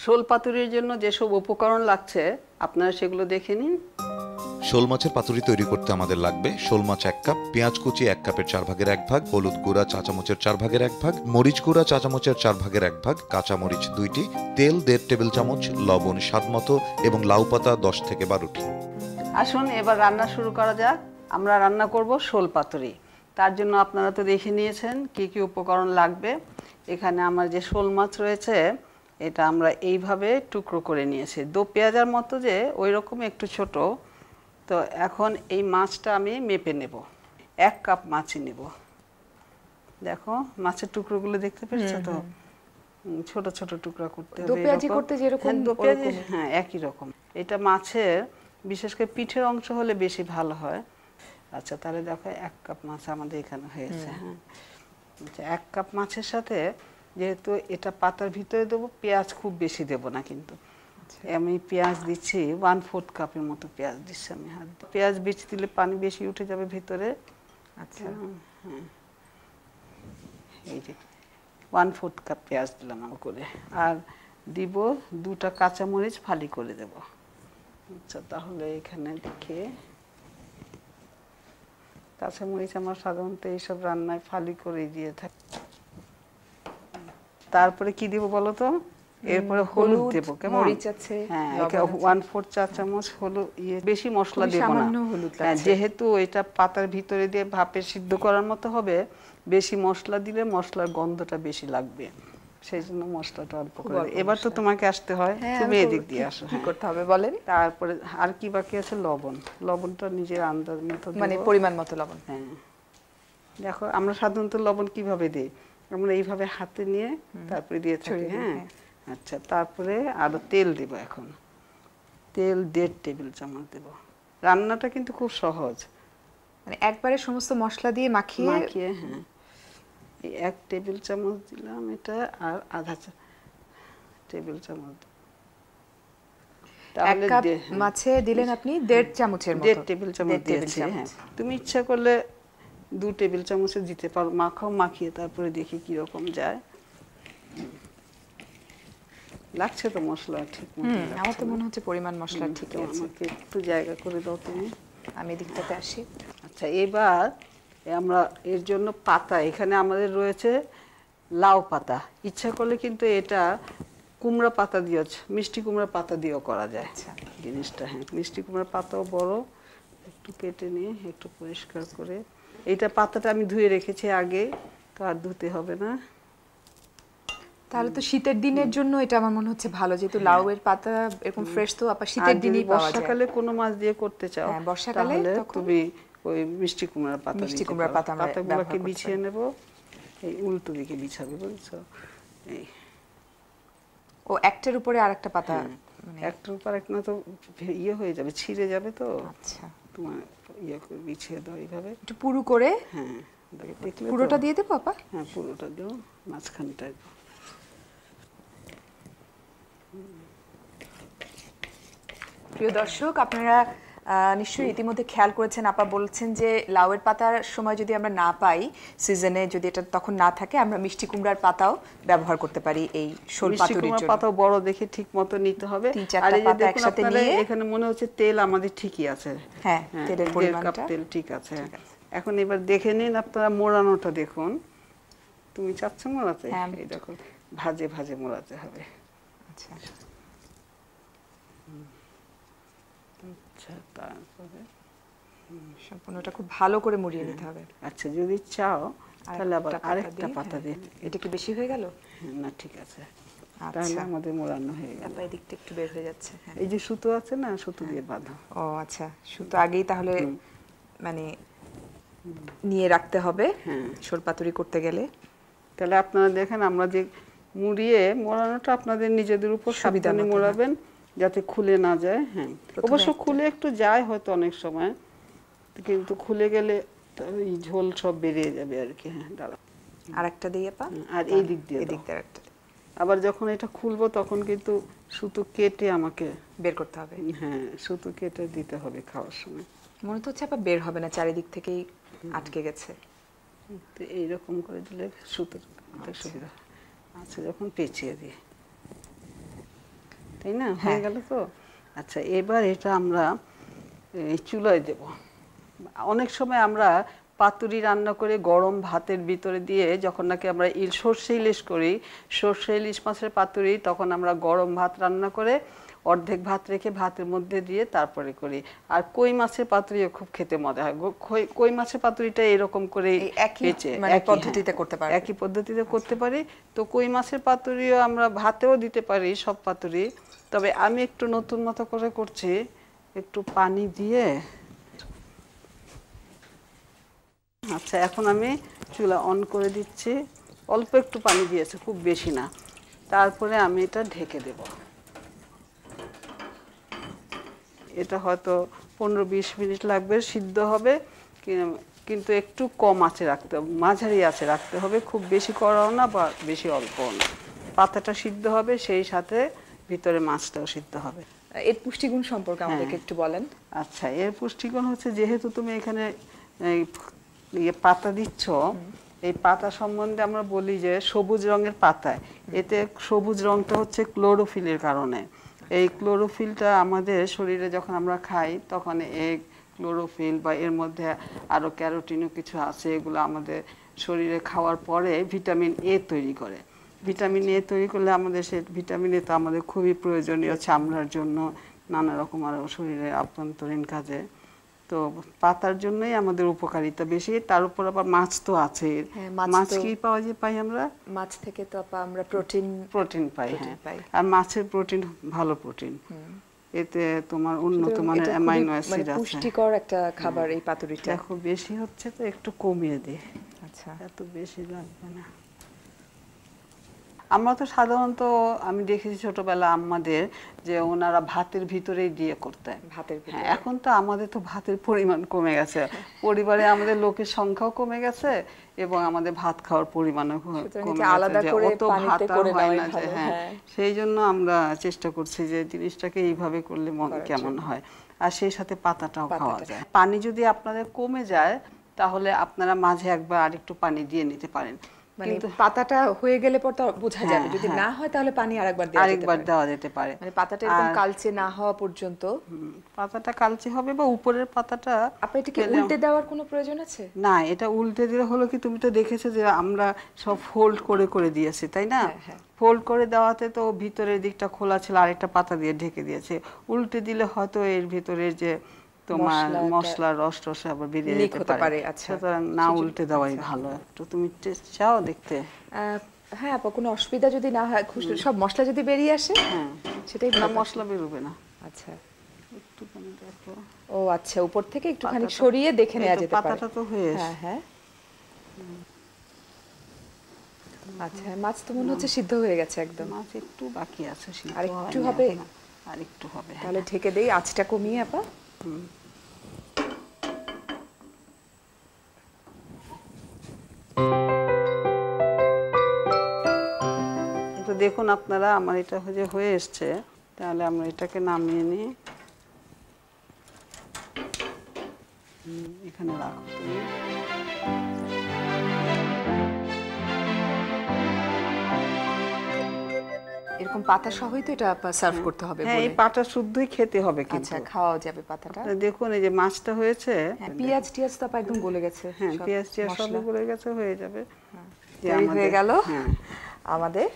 শোল পাতুরির জন্য যেসব উপকরণ লাগছে আপনারা সেগুলো দেখে নিন। শোল মাছের পাতুরি তৈরি করতে আমাদের লাগবে শোল মাছ 1 কাপ, পেঁয়াজ কুচি 1 কাপের 4 ভাগের 1 ভাগ, হলুদ গুঁড়া চা চামচের 4 ভাগের 1 ভাগ, মরিচ গুঁড়া চা চামচের 4 ভাগের 1 ভাগ, কাঁচা মরিচ 2টি, তেল 1.5 টেবিল চামচ, লবণ স্বাদমতো এবং লাউ পাতা 10 থেকে 12টি। আসুন এবার রান্না শুরু করা যাক। আমরা রান্না করব শোল পাতুরি। তার জন্য আপনারা তো দেখে নিয়েছেন কি কি উপকরণ লাগবে। এখানে আমার যে শোল মাছ রয়েছে এটা আমরা এইভাবে টুকরো করে নিয়েছি, দো পেঁয়াজের মতো, যে ওই রকম একটু ছোট। তো এখন এই মাছটা আমি মেপে নেব, 1 কাপ মাছই নেব। দেখো মাছের টুকরোগুলো দেখতে পেয়েছো তো, ছোট ছোট টুকরা করতে হবে। দো পেঁয়াজি করতে যেরকম, হ্যাঁ একই রকম। এটা মাছের বিশেষ করে পিঠের অংশ হলে বেশি ভালো হয়। আচ্ছা তাহলে দেখো 1 কাপ মাছ আমাদের এখানে হয়েছে। হ্যাঁ আচ্ছা, 1 কাপ মাছের সাথে যেহেতু এটা পাতার ভিতরে দেবো, পেঁয়াজ খুব বেশি দেব না কিন্তু। আমি পেঁয়াজ দিচ্ছি 1/4 কাপের মতো পেঁয়াজ দিচ্ছি আমি। হাত পেঁয়াজ বেশি দিলে পানি বেশি উঠে যাবে ভিতরে। আচ্ছা হ্যাঁ এই যে 1/4 কাপ পেঁয়াজ দিলাম আমি করে, আর দিব 2টা কাঁচামরিচ ফালি করে দেব। আচ্ছা তাহলে এখানে দেখে, কাঁচামরিচ আমার সাধারণত এইসব রান্নায় ফালি করে দিয়ে থাকে। তারপরে কি দিব বলো তো? এরপরে হলুদ দেব, কেমন? মরিচ আছে, হ্যাঁ 1/4 চা চামচ হলুদ, বেশি মশলা দেব না। হ্যাঁ যেহেতু এটা পাতার ভিতরে দিয়ে ভাপে সিদ্ধ করার মতো হবে, বেশি মশলা দিলে মশলার গন্ধটা বেশি লাগবে, সেই জন্য মশলাটা অল্প করে। এবার তো তোমাকে আসতে হয়, তুমি এদিক দিয়ে আসো। কি করতে হবে বলেন? তারপরে আর কি বাকি আছে? লবণ। লবণটা নিজের আন্দাজ মতো, মানে পরিমাণ মতো লবণ। হ্যাঁ দেখো আমরা সাধারণত লবণ কিভাবে দিই, আমরা এইভাবে হাতে নিয়ে তারপরে দিয়ে থাকি। হ্যাঁ আচ্ছা তারপরে আরো তেল দেব। এখন তেল 1.5 টেবিল চামচ দেব। রান্নাটা কিন্তু খুব সহজ, মানে একবারে সমস্ত মশলা দিয়ে মাখিয়ে। হ্যাঁ এই 1 টেবিল চামচ দিলাম এটা, আর আধা টেবিল চামচ। এক কাপ মাছে দিলেন আপনি 1.5 চামচের মতো। 1.5 টেবিল চামচ দিয়েছি। হ্যাঁ তুমি ইচ্ছা করলে 2 টেবিল চামচে দিতে পারো। মাখাও, মাখিয়ে তারপরে দেখি কি রকম যায়। লাগছে তো মশলা ঠিক মতো? আমার তো মনে হচ্ছে পরিমাণ মশলা ঠিকই আছে। আমাকে একটু জায়গা করে দাও তুমি, আমি এদিকটাতে আসি। আচ্ছা এবার আমরা এর জন্য পাতা, এখানে আমাদের রয়েছে লাউ পাতা। ইচ্ছা করলে কিন্তু এটা কুমড়া পাতা দিয়েও, মিষ্টি কুমড়া পাতা দিয়েও করা যায় জিনিসটা। হ্যাঁ মিষ্টি কুমড়ার পাতাও বড়, একটু কেটে নিয়ে একটু পরিষ্কার করে। এইটা পাতাটা আমি ধুয়ে রেখেছি আগে, তো আর ধুতে হবে না। তাহলে তো শীতের দিনের জন্য এটা আমার মনে হচ্ছে ভালো, যেহেতু লাউয়ের পাতা এরকম ফ্রেশ তো আবার শীতের দিনেই পাওয়া যায়। বর্ষাকালে কোনো মাছ দিয়ে করতে চাও, হ্যাঁ বর্ষাকালে তুমি ওই মিষ্টি কুমড়ার পাতা, মিষ্টি কুমড়ার পাতা আমরা পাতাগুলোকে বিছিয়ে নেব। এই উল্টো দিকে বিছাবে, বুঝছো? এই ও একটার উপরে আরেকটা পাতা, মানে একটার উপর একটা না তো ইয়ে হয়ে যাবে, ছিঁড়ে যাবে তো। আচ্ছা তোমার ইয়ে করে বিছিয়ে দাও এইভাবে একটু পুরু করে। হ্যাঁ দেখলে পুরোটা দিয়ে দেবো আপা? হ্যাঁ পুরোটা দাও, মাঝখানটা। প্রিয় দর্শক, আপনারা নিশ্চয়ই ইতিমধ্যে খেয়াল করেছেন, আপা বলছেন যে লাউয়ের পাতার সময় যদি আমরা না পাই, সিজনে যদি এটা তখন না থাকে, আমরা মিষ্টি কুমড়ার পাতাও ব্যবহার করতে পারি এই শোল পাতুরির জন্য। পাতাও বড় দেখে ঠিক মতো নিতে হবে। আর এই যে দেখুন আপনারা এখানে মনে হচ্ছে তেল আমাদের ঠিকই আছে। হ্যাঁ তেলের পরিমাণটা তেল ঠিক আছে। এখন এবার দেখে নিন আপনারা মোড়ানোটা দেখুন। তুমি চাচ্ছ মোড়াতে? এই দেখো ভাজে ভাজে মোড়াতে হবে। আচ্ছা আচ্ছা তারপরে সম্পূর্ণটা খুব ভালো করে মুড়িয়ে নিতে হবে। আচ্ছা যদি চাও তাহলে আবার আরেকটা পাতা দিয়ে। এটা কি বেশি হয়ে গেল? না ঠিক আছে, তাহলে আমাদের মোড়ানো হয়ে গেল। আপা এদিকটা একটু বের হয়ে যাচ্ছে। এই যে সুতো আছে না, সুতো দিয়ে বাঁধো। ও আচ্ছা, সুতো আগেই তাহলে মানে নিয়ে রাখতে হবে শোল পাতুরি করতে গেলে। তাহলে আপনারা দেখেন আমরা যে মুড়িয়ে মোড়ানোটা আপনাদের নিজেদের উপর সাবধানে মোড়াবেন যাতে খুলে না যায়। হ্যাঁ অবশ্য খুলে একটু যায় হয়তো অনেক সময়, কিন্তু খুলে গেলে এই ঝোল সব বেরিয়ে যাবে আর কি। হ্যাঁ দাঁড়া, আরেকটা দিয়ে পা, আর এই দিক দিয়ে আরেকটা। আবার যখন এটা খুলবো তখন কিন্তু সুতো কেটে আমাকে বের করতে হবে। হ্যাঁ সুতো কেটে দিতে হবে খাওয়ার সময়। মনে তো হচ্ছে আপা বের হবে না, চারিদিক থেকেই আটকে গেছে। তো এইরকম করে দিলে সুতোর সুবিধা। আচ্ছা যখন পেঁচিয়ে দিই তাই না? হয়ে গেল তো। আচ্ছা, এবার এটা আমরা এই চুলায় দেব। অনেক সময় আমরা পাতুরি রান্না করে গরম ভাতের ভিতরে দিয়ে যখন নাকি আমরা সর্ষে ইলিশ করি, সর্ষে ইলিশ মাছের পাতুরি, তখন আমরা গরম ভাত রান্না করে অর্ধেক ভাত রেখে ভাতের মধ্যে দিয়ে তারপরে করি। আর কই মাছের পাতুরিও খুব খেতে মজা হয়। কই মাছের পাতুরিটা এরকম করে একই পদ্ধতিতে করতে পারি, একই পদ্ধতিতে করতে পারি। তো কই মাছের পাতুরিও আমরা ভাতেও দিতে পারি, সব পাতুরি। তবে আমি একটু নতুন মতো করে করছি, একটু পানি দিয়ে। আচ্ছা, এখন আমি চুলা অন করে দিচ্ছি। অল্প একটু পানি দিয়েছে, খুব বেশি না। তারপরে আমি এটা ঢেকে দেব। এটা হয়তো 15-20 মিনিট লাগবে, সিদ্ধ হবে, কিন্তু একটু কম আঁচে রাখতে হবে, মাঝারি আঁচে রাখতে হবে। খুব বেশি কড়াও না বা বেশি অল্পও না। পাতাটা সিদ্ধ হবে, সেই সাথে ভিতরে মাছটাও সিদ্ধ হবে। এর পুষ্টিগুণ সম্পর্কে আমাদেরকে একটু বলেন। আচ্ছা, এর পুষ্টিগুণ হচ্ছে, যেহেতু তুমি এখানে পাতা দিচ্ছ, এই পাতা সম্বন্ধে আমরা বলি যে সবুজ রঙের পাতায়, এতে সবুজ রংটা হচ্ছে ক্লোরোফিলের কারণে। এই ক্লোরোফিলটা আমাদের শরীরে যখন আমরা খাই, তখন এই ক্লোরোফিল বা এর মধ্যে আরও ক্যারোটিনও কিছু আছে, এগুলো আমাদের শরীরে খাওয়ার পরে ভিটামিন এ তৈরি করে। ভিটামিন এ তৈরি করলে আমাদের সে ভিটামিন এ তো আমাদের খুবই প্রয়োজনীয় চামড়ার জন্য, নানা রকম আরও শরীরের আভ্যন্তরীণ কাজে। তো পাতার জন্যই আমাদের উপকারিতা বেশি। তার উপর আবার মাছ তো আছে। মাছ কি পাই আমরা? মাছ থেকে তো আমরা প্রোটিন পাই। হ্যাঁ, আর মাছের প্রোটিন ভালো প্রোটিন, এতে তোমার উন্নত মানের অ্যামাইনো অ্যাসিড আছে। পুষ্টিকর একটা খাবার এই পাতুরিটা। দেখো বেশি হচ্ছে তো একটু কমিয়ে দিই। আচ্ছা, এত বেশি লাগবে না। আমরা তো সাধারণত আমি দেখেছি ছোটবেলা আমাদের, যে ওনারা ভাতের ভিতরেই দিয়ে করতেন। হ্যাঁ, এখন তো আমাদের তো ভাতের পরিমাণ কমে গেছে, পরিবারে আমাদের লোকের সংখ্যাও কমে গেছে এবং আমাদের ভাত খাওয়ার পরিমাণও কমে গেছে, অত ভাত হয় না যে। হ্যাঁ, সেই জন্য আমরা চেষ্টা করছি যে জিনিসটাকে এইভাবে করলে মন কেমন হয়, আর সেই সাথে পাতাটাও খাওয়া যায়। পানি যদি আপনাদের কমে যায়, তাহলে আপনারা মাঝে একবার আরেকটু পানি দিয়ে নিতে পারেন। মানে পাতাটা হয়ে গেলে পর তো বোঝা যাবে, যদি না হয় তাহলে পানি আরেকবার দেওয়া যেতে পারে। মানে পাতাটা এরকম কালচে না হওয়া পর্যন্ত। পাতাটা কালচে হবে, বা উপরের পাতাটা। আপনি এটাকে উল্টে দেওয়ার কোনো প্রয়োজন আছে? না, এটা উল্টে দিলে হলো কি, তুমি তো দেখেছো যে আমরা সব ফোল্ড করে করে দিয়েছি, তাই না? ফোল্ড করে দেওয়াতে তো ভিতরের দিকটা খোলা ছিল, আরেকটা পাতা দিয়ে ঢেকে দিয়েছে। উল্টে দিলে হয়তো এর ভিতরের যে তোমার মশলার রস টস আবার বেরিয়ে যেতে পারে। সুতরাং না উল্টে দেওয়াই ভালো। একটু তুমি টেস্ট চাও দেখতে? হ্যাঁ আপা, কোনো অসুবিধা যদি না হয়, সব মশলা যদি বেরিয়ে আসে, হ্যাঁ সেটাই না, মশলা বেরোবে না। আচ্ছা, একটুখানি দেখো। ও আচ্ছা, উপর থেকে একটুখানি সরিয়ে দেখে নেওয়া যেতে পারে। পাতাটা তো হয়ে এসেছে। হ্যাঁ হ্যাঁ, আচ্ছা। মাছ তো মনে হচ্ছে সিদ্ধ হয়ে গেছে একদম। মাছ একটু বাকি আছে, আর একটু হবে, আর একটু হবে। তাহলে ঢেকে দেই, আঁচটা কমিয়ে আপা। তো দেখুন আপনারা, আমার এটা হয়ে এসছে। তাহলে আমরা এটাকে নামিয়ে নিই। এখানে রাখো তুমি। এরকম পাতা সহই তো এটা সার্ভ করতে হবে? হ্যাঁ, এই পাতা শুদ্ধই খেতে হবে। কিন্তু আচ্ছা, খাওয়া যাবে পাতাটা? দেখুন এই যে মাছটা হয়েছে। হ্যাঁ, পেঁয়াজ টিয়াজ তো একদম গলে গেছে। হ্যাঁ, পেঁয়াজ টিয়াজ সব গলে গেছে, হয়ে যাবে। হয়ে গেল আমাদের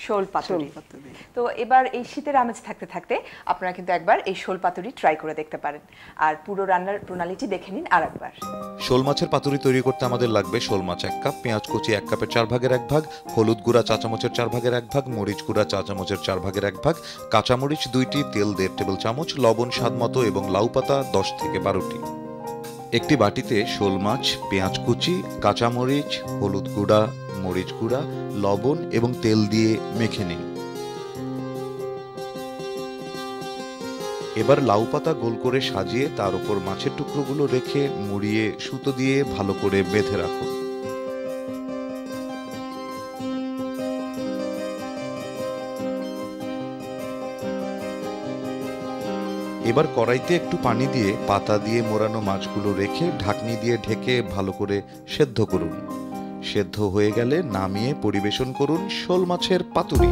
শোল পাতুরি। তো এবার এই শীতের আমেজ থাকতে থাকতে আপনারা কিন্তু একবার এই শোল পাতুরি ট্রাই করে দেখতে পারেন, আর পুরো রান্নার প্রণালীটি দেখে নিন আরেকবার। শোল মাছের পাতুরি তৈরি করতে আমাদের লাগবে শোল মাছ 1 কাপ, পেঁয়াজ কুচি 1 কাপের 4 ভাগের 1 ভাগ, হলুদ গুঁড়া চা চামচের 4 ভাগের 1 ভাগ, মরিচ গুঁড়া চা চামচের 4 ভাগের 1 ভাগ, কাঁচামরিচ 2টি, তেল 1.5 টেবিল চামচ, লবণ স্বাদ মতো এবং লাউ পাতা 10 থেকে 12টি। একটি বাটিতে শোল মাছ, পেঁয়াজ কুচি, কাঁচামরিচ, হলুদ গুঁড়া, মরিচ গুঁড়া, লবণ এবং তেল দিয়ে মেখে নিন। এবার লাউ পাতা গোল করে সাজিয়ে তার উপর মাছের টুকরোগুলো রেখে মুড়িয়ে সুতো দিয়ে ভালো করে বেঁধে রাখুন। এবার কড়াইতে একটু পানি দিয়ে পাতা দিয়ে মোড়ানো মাছগুলো রেখে ঢাকনি দিয়ে ঢেকে ভালো করে সেদ্ধ করুন। সেদ্ধ হয়ে গেলে নামিয়ে পরিবেশন করুন শোল মাছের পাতুরি।